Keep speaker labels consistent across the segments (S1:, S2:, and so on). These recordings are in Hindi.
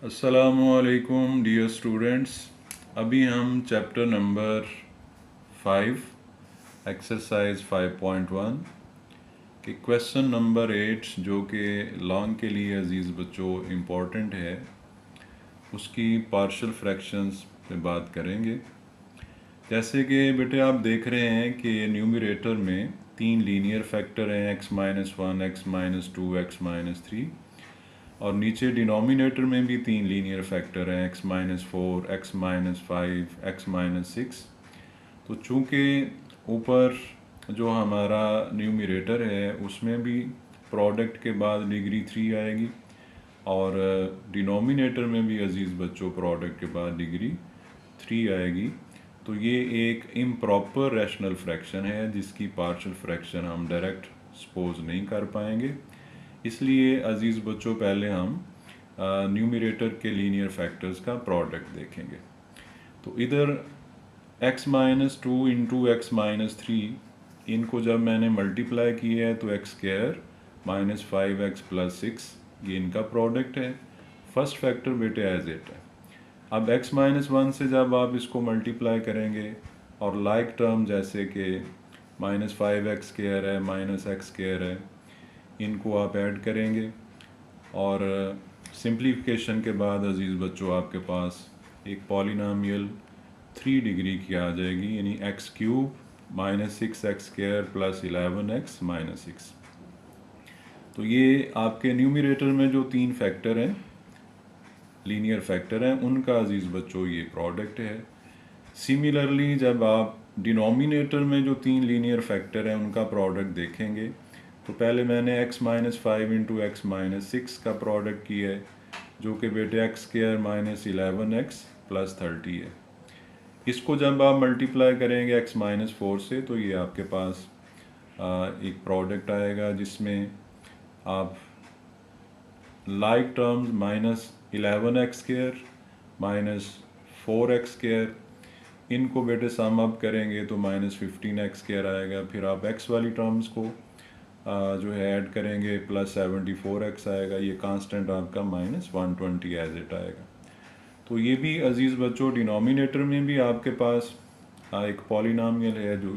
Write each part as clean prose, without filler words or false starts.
S1: अस्सलामुअलैकुम डियर स्टूडेंट्स। अभी हम चैप्टर नंबर 5 एक्सरसाइज 5.1 के क्वेश्चन नंबर 8 जो कि लॉन्ग के लिए अजीज़ बच्चों इम्पॉर्टेंट है, उसकी पार्शियल फ्रैक्शंस पे बात करेंगे। जैसे कि बेटे आप देख रहे हैं कि न्यूमरेटर में 3 लीनियर फैक्टर हैं, x-1, x-2, x-3, और नीचे डिनोमिनेटर में भी 3 लीनियर फैक्टर हैं, x-4, x-5, x-6। तो चूँकि ऊपर जो हमारा न्यूमरेटर है उसमें भी प्रोडक्ट के बाद डिग्री 3 आएगी, और डिनोमिनेटर में भी अजीज़ बच्चों प्रोडक्ट के बाद डिग्री 3 आएगी। तो ये एक इम्प्रॉपर रैशनल फ्रैक्शन है जिसकी पार्शियल फ्रैक्शन हम डायरेक्ट सपोज नहीं कर पाएंगे। इसलिए अजीज़ बच्चों पहले हम न्यूमरेटर के लीनियर फैक्टर्स का प्रोडक्ट देखेंगे। तो इधर x-2 इंटू x-3, इनको जब मैंने मल्टीप्लाई किया है तो x² माइनस 5x प्लस 6 ये इनका प्रोडक्ट है। फर्स्ट फैक्टर बेटे एज इट है। अब x-1 से जब आप इसको मल्टीप्लाई करेंगे और लाइक टर्म जैसे कि -5x² है, -x² है, इनको आप ऐड करेंगे और सिंप्लीफिकेशन के बाद अजीज़ बच्चों आपके पास एक पॉलिनॉमियल 3 डिग्री की आ जाएगी, यानी x³ minus 6x² plus 11x minus 6। तो ये आपके न्यूमरेटर में जो 3 फैक्टर हैं, लीनियर फैक्टर हैं, उनका अजीज़ बच्चों ये प्रोडक्ट है। सिमिलरली जब आप डिनोमिनेटर में जो 3 लीनियर फैक्टर हैं उनका प्रोडक्ट देखेंगे, तो पहले मैंने x-5 इंटू x-6 का प्रोडक्ट किया है जो कि बेटे x² माइनस 11x प्लस 30 है। इसको जब आप मल्टीप्लाई करेंगे x-4 से तो ये आपके पास एक प्रोडक्ट आएगा जिसमें आप like terms -11x² minus 4x², इनको बेटे सम अप करेंगे तो -15x² आएगा। फिर आप x वाली टर्म्स को जो है ऐड करेंगे प्लस 74x आएगा। ये कांस्टेंट आपका -120 एज इट आएगा। तो ये भी अजीज़ बच्चों डिनोमिनेटर में भी आपके पास एक पॉलिनॉमियल है जो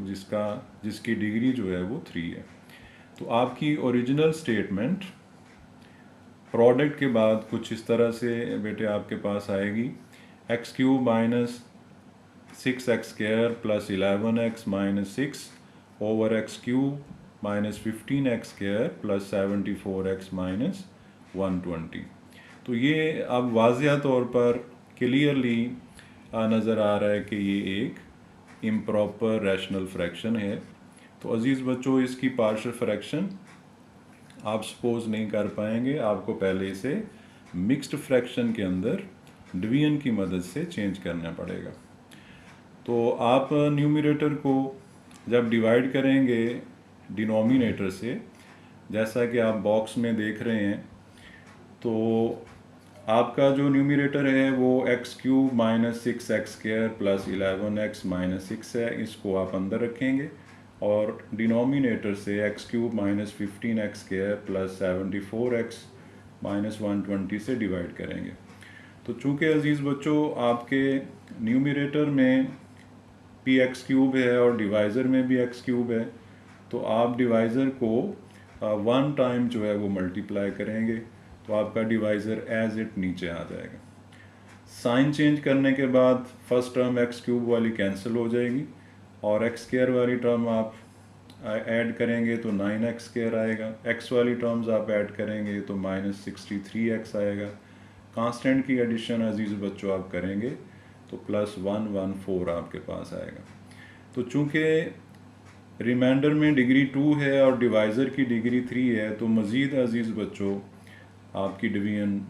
S1: जिसकी डिग्री जो है वो 3 है। तो आपकी ओरिजिनल स्टेटमेंट प्रोडक्ट के बाद कुछ इस तरह से बेटे आपके पास आएगी, x³ minus 6x² plus 11x minus 6 over x³ minus 15x² plus 74x minus 120। तो ये अब वाज़िया तौर पर क्लियरली नज़र आ रहा है कि ये एक इम्प्रॉपर रैशनल फ्रैक्शन है। तो अजीज़ बच्चों इसकी पार्शियल फ्रैक्शन आप सपोज नहीं कर पाएंगे, आपको पहले इसे मिक्स्ड फ्रैक्शन के अंदर डिवीजन की मदद से चेंज करना पड़ेगा। तो आप न्यूमरेटर को जब डिवाइड करेंगे डिनोमिनेटर से, जैसा कि आप बॉक्स में देख रहे हैं, तो आपका जो न्यूमरेटर है वो x³ minus 6x² plus 11x minus 6 है, इसको आप अंदर रखेंगे और डिनोमिनेटर से x³ minus 15x² plus 74x minus 120 से डिवाइड करेंगे। तो चूँकि अजीज़ बच्चों आपके न्यूमरेटर में भी x³ है और डिवाइज़र में भी x³ है, तो आप डिवाइज़र को 1 टाइम जो है वो मल्टीप्लाई करेंगे तो आपका डिवाइज़र एज इट नीचे आ जाएगा। साइन चेंज करने के बाद फर्स्ट टर्म x³ वाली कैंसिल हो जाएगी और x² वाली टर्म आप ऐड करेंगे तो 9x² आएगा। x वाली टर्म्स आप ऐड करेंगे तो माइनस 63x आएगा। कांस्टेंट की एडिशन अजीज़ बच्चों आप करेंगे तो प्लस 114 आपके पास आएगा। तो चूँकि रिमाइंडर में डिग्री 2 है और डिवाइज़र की डिग्री 3 है, तो मज़ीद अजीज़ बच्चों आपकी डिवीजन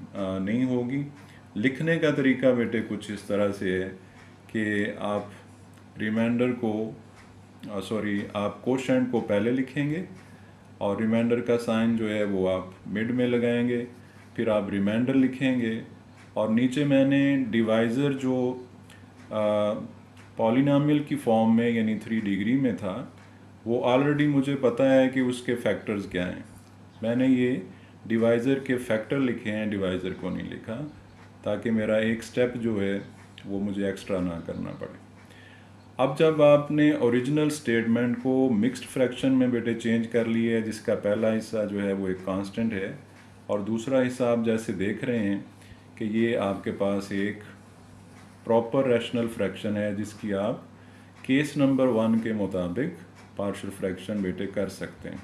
S1: नहीं होगी। लिखने का तरीका बेटे कुछ इस तरह से है कि आप रिमाइंडर को आप कोशेंट को पहले लिखेंगे और रिमाइंडर का साइन जो है वो आप मिड में लगाएंगे, फिर आप रिमाइंडर लिखेंगे और नीचे मैंने डिवाइज़र जो पॉलिनॉमियल की फॉर्म में यानी 3 डिग्री में था वो ऑलरेडी मुझे पता है कि उसके फैक्टर्स क्या हैं। मैंने ये डिवाइज़र के फैक्टर लिखे हैं, डिवाइज़र को नहीं लिखा, ताकि मेरा एक स्टेप जो है वो मुझे एक्स्ट्रा ना करना पड़े। अब जब आपने ओरिजिनल स्टेटमेंट को मिक्स्ड फ्रैक्शन में बेटे चेंज कर लिए है, जिसका पहला हिस्सा जो है वो एक कांस्टेंट है और दूसरा हिस्सा आप जैसे देख रहे हैं कि ये आपके पास एक प्रॉपर रैशनल फ्रैक्शन है जिसकी आप केस नंबर 1 के मुताबिक पार्शियल फ्रैक्शन बेटे कर सकते हैं।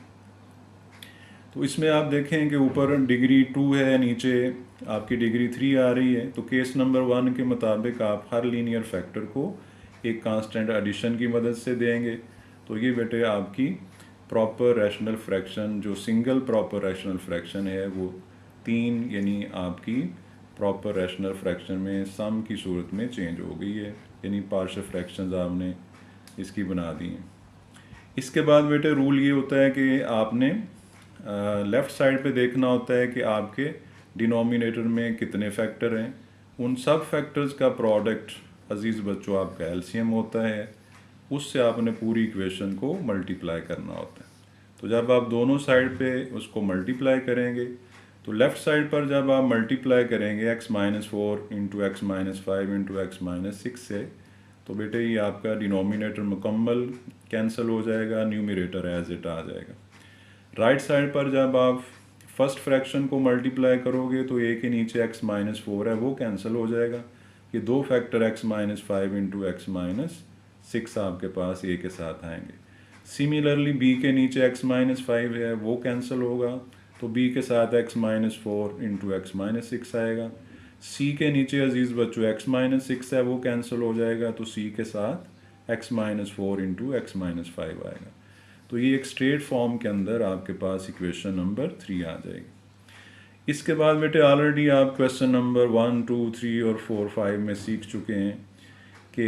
S1: तो इसमें आप देखें कि ऊपर डिग्री 2 है, नीचे आपकी डिग्री 3 आ रही है। तो केस नंबर 1 के मुताबिक आप हर लीनियर फैक्टर को एक कांस्टेंट एडिशन की मदद से देंगे। तो ये बेटे आपकी प्रॉपर रैशनल फ्रैक्शन, जो सिंगल प्रॉपर रैशनल फ्रैक्शन है, वो 3 यानी आपकी प्रॉपर रैशनल फ्रैक्शन में सम की सूरत में चेंज हो गई है, यानी पार्शियल फ्रैक्शंस आपने इसकी बना दी हैं। इसके बाद बेटे रूल ये होता है कि आपने लेफ़्ट साइड पे देखना होता है कि आपके डिनोमिनेटर में कितने फैक्टर हैं। उन सब फैक्टर्स का प्रोडक्ट अजीज़ बच्चों आपका एलसीएम होता है, उससे आपने पूरी इक्वेशन को मल्टीप्लाई करना होता है। तो जब आप दोनों साइड पे उसको मल्टीप्लाई करेंगे तो लेफ़्ट साइड पर जब आप मल्टीप्लाई करेंगे x-4 into x-5 into x-6 से, तो बेटे ये आपका डिनोमिनेटर मुकम्मल कैंसिल हो जाएगा, न्यूमरेटर एज इट आ जाएगा। राइट साइड पर जब आप फर्स्ट फ्रैक्शन को मल्टीप्लाई करोगे तो a के नीचे x-4 है वो कैंसिल हो जाएगा। ये दो फैक्टर x-5 इंटू x-6 आपके पास a के साथ आएंगे। सिमिलरली b के नीचे x-5 है वो कैंसिल होगा, तो b के साथ x-4 इंटू x-6 आएगा। c के नीचे अजीज़ बच्चों x-6 है वो कैंसिल हो जाएगा, तो c के साथ x-4 इंटू x-5 आएगा। तो ये एक स्ट्रेट फॉर्म के अंदर आपके पास इक्वेशन नंबर 3 आ जाएगी। इसके बाद बेटे ऑलरेडी आप क्वेश्चन नंबर 1, 2, 3 और 4, 5 में सीख चुके हैं कि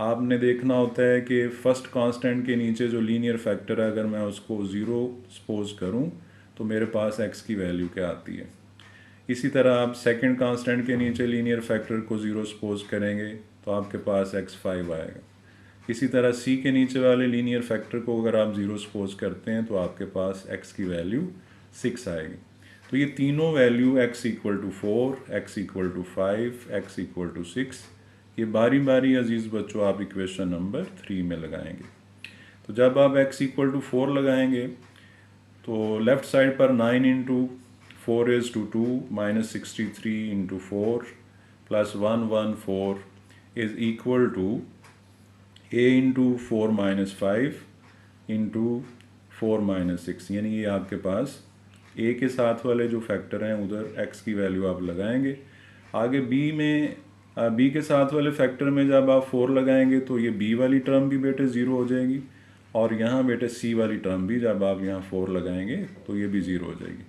S1: आपने देखना होता है कि फर्स्ट कांस्टेंट के नीचे जो लीनियर फैक्टर है, अगर मैं उसको 0 सपोज करूं तो मेरे पास x की वैल्यू क्या आती है। इसी तरह आप सेकंड कांस्टेंट के नीचे लीनियर फैक्टर को 0 सपोज करेंगे तो आपके पास x5 आएगा। इसी तरह c के नीचे वाले लीनियर फैक्टर को अगर आप 0 सपोज करते हैं तो आपके पास x की वैल्यू 6 आएगी। तो ये तीनों वैल्यू x = 4, x = 5, x = 6, ये बारी बारी अजीज़ बच्चों आप इक्वेशन नंबर 3 में लगाएंगे। तो जब आप x = 4 लगाएंगे तो लेफ़्ट साइड पर 9 into 4⁻², -63 into 4 plus 114 is equal to a into 4 - 5 into 4 - 6, यानी ये आपके पास a के साथ वाले जो फैक्टर हैं उधर x की वैल्यू आप लगाएंगे। आगे b के साथ वाले फैक्टर में जब आप 4 लगाएंगे तो ये b वाली टर्म भी बेटे 0 हो जाएगी, और यहाँ बेटे c वाली टर्म भी जब आप यहाँ 4 लगाएंगे तो ये भी 0 हो जाएगी।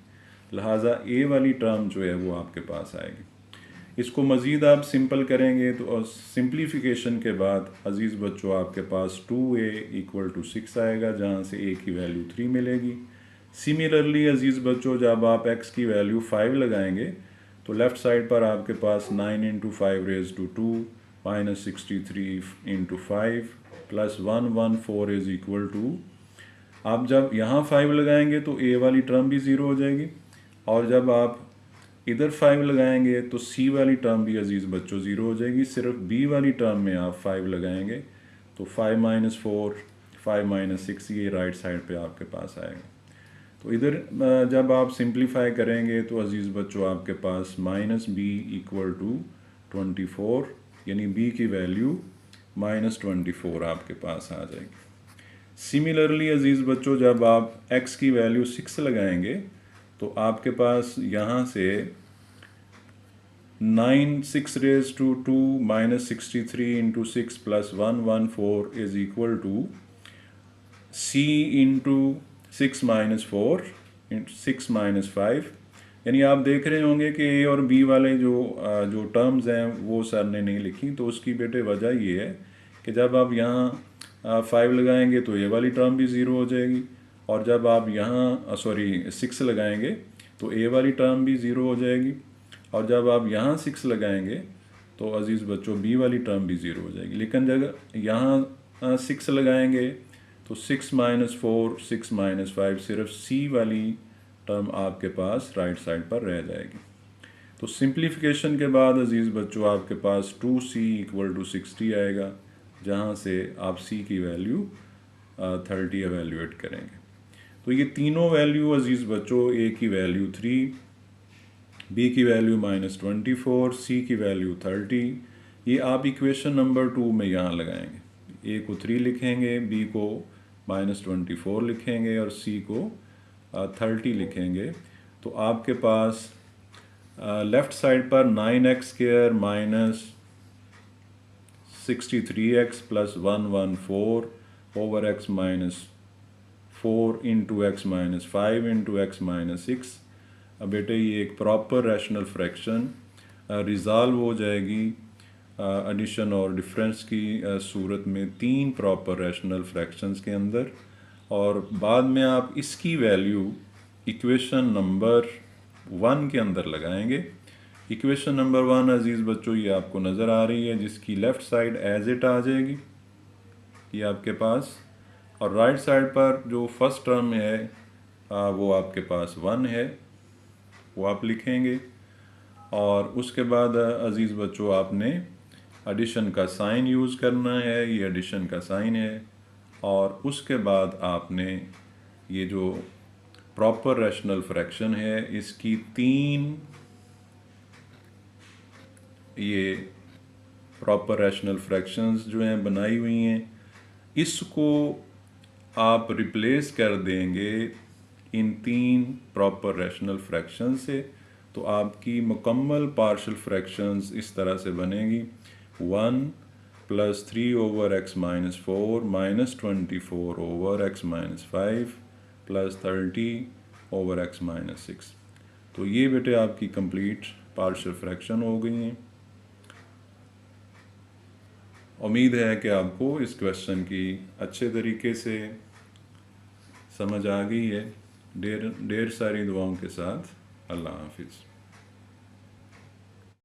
S1: लिहाजा a वाली टर्म जो है वो आपके पास आएगी। इसको मज़ीद आप सिंपल करेंगे तो सिंप्लीफिकेशन के बाद अजीज़ बच्चों आपके पास 2a = 6 आएगा, जहाँ से a की वैल्यू 3 मिलेगी। सिमिलरली अजीज़ बच्चों जब आप x की वैल्यू 5 लगाएंगे तो लेफ़्ट साइड पर आपके पास 9 into 5⁻², -63 into 5 plus 114 is equal to, आप जब यहाँ 5 लगाएंगे तो a वाली टर्म भी 0 हो जाएगी, और जब आप इधर 5 लगाएंगे तो c वाली टर्म भी अजीज़ बच्चों 0 हो जाएगी। सिर्फ b वाली टर्म में आप 5 लगाएंगे तो 5 - 4, 5 - 6 ये राइट साइड पे आपके पास आएगा। तो इधर जब आप सिंप्लीफाई करेंगे तो अजीज़ बच्चों आपके पास -b = 24, यानी b की वैल्यू -24 आपके पास आ जाएगी। सिमिलरली अजीज़ बच्चों जब आप x की वैल्यू 6 लगाएंगे तो आपके पास यहाँ से 6⁻² -63 into 6 plus 114 is equal to c into 6 - 4 into 6 - 5, यानी आप देख रहे होंगे कि a और b वाले जो टर्म्स हैं वो सर ने नहीं लिखी। तो उसकी बेटे वजह ये है कि जब आप यहाँ 5 लगाएंगे तो a वाली टर्म भी 0 हो जाएगी, और जब आप यहाँ 6 लगाएंगे तो a वाली टर्म भी 0 हो जाएगी, और जब आप यहाँ 6 लगाएंगे तो अजीज़ बच्चों b वाली टर्म भी 0 हो जाएगी। लेकिन जब यहाँ 6 लगाएंगे तो 6 - 4, 6 - 5, सिर्फ c वाली टर्म आपके पास राइट साइड पर रह जाएगी। तो सिंप्लीफिकेशन के बाद अजीज़ बच्चों आपके पास 2c = 60 आएगा, जहाँ से आप c की वैल्यू 30 एवेल्यूएट करेंगे। तो ये तीनों वैल्यू अजीज़ बच्चों, a की वैल्यू 3, b की वैल्यू -24, c की वैल्यू 30, ये आप इक्वेशन नंबर 2 में यहाँ लगाएंगे। a को 3 लिखेंगे, b को -24 लिखेंगे और c को 30 लिखेंगे। तो आपके पास लेफ़्ट साइड पर 9x² - 63x + 114 over x - 4 into x - 5 into x - 6। अब बेटे ये एक प्रॉपर रैशनल फ्रैक्शन रिज़ॉल्व हो जाएगी एडिशन और डिफरेंस की सूरत में 3 प्रॉपर रैशनल फ्रैक्शंस के अंदर, और बाद में आप इसकी वैल्यू इक्वेशन नंबर 1 के अंदर लगाएंगे। इक्वेशन नंबर 1 अजीज़ बच्चों ये आपको नज़र आ रही है, जिसकी लेफ़्ट साइड एज इट आ जाएगी ये आपके पास, और राइट साइड पर जो फर्स्ट टर्म है वो आपके पास 1 है, वो आप लिखेंगे। और उसके बाद अजीज़ बच्चों आपने एडिशन का साइन यूज़ करना है, ये एडिशन का साइन है। और उसके बाद आपने ये जो प्रॉपर रैशनल फ्रैक्शन है इसकी 3 ये प्रॉपर रैशनल फ्रैक्शंस जो हैं बनाई हुई हैं, इसको आप रिप्लेस कर देंगे इन 3 प्रॉपर रैशनल फ्रैक्शन से। तो आपकी मुकम्मल पार्शियल फ्रैक्शंस इस तरह से बनेगी: 1 + 3 over x - 4 - 24 over x - 5 + 30 over x - 6। तो ये बेटे आपकी कंप्लीट पार्शियल फ्रैक्शन हो गई हैं। उम्मीद है कि आपको इस क्वेश्चन की अच्छे तरीके से समझ आ गई है। ढेर सारी दुआओं के साथ अल्लाह हाफिज़।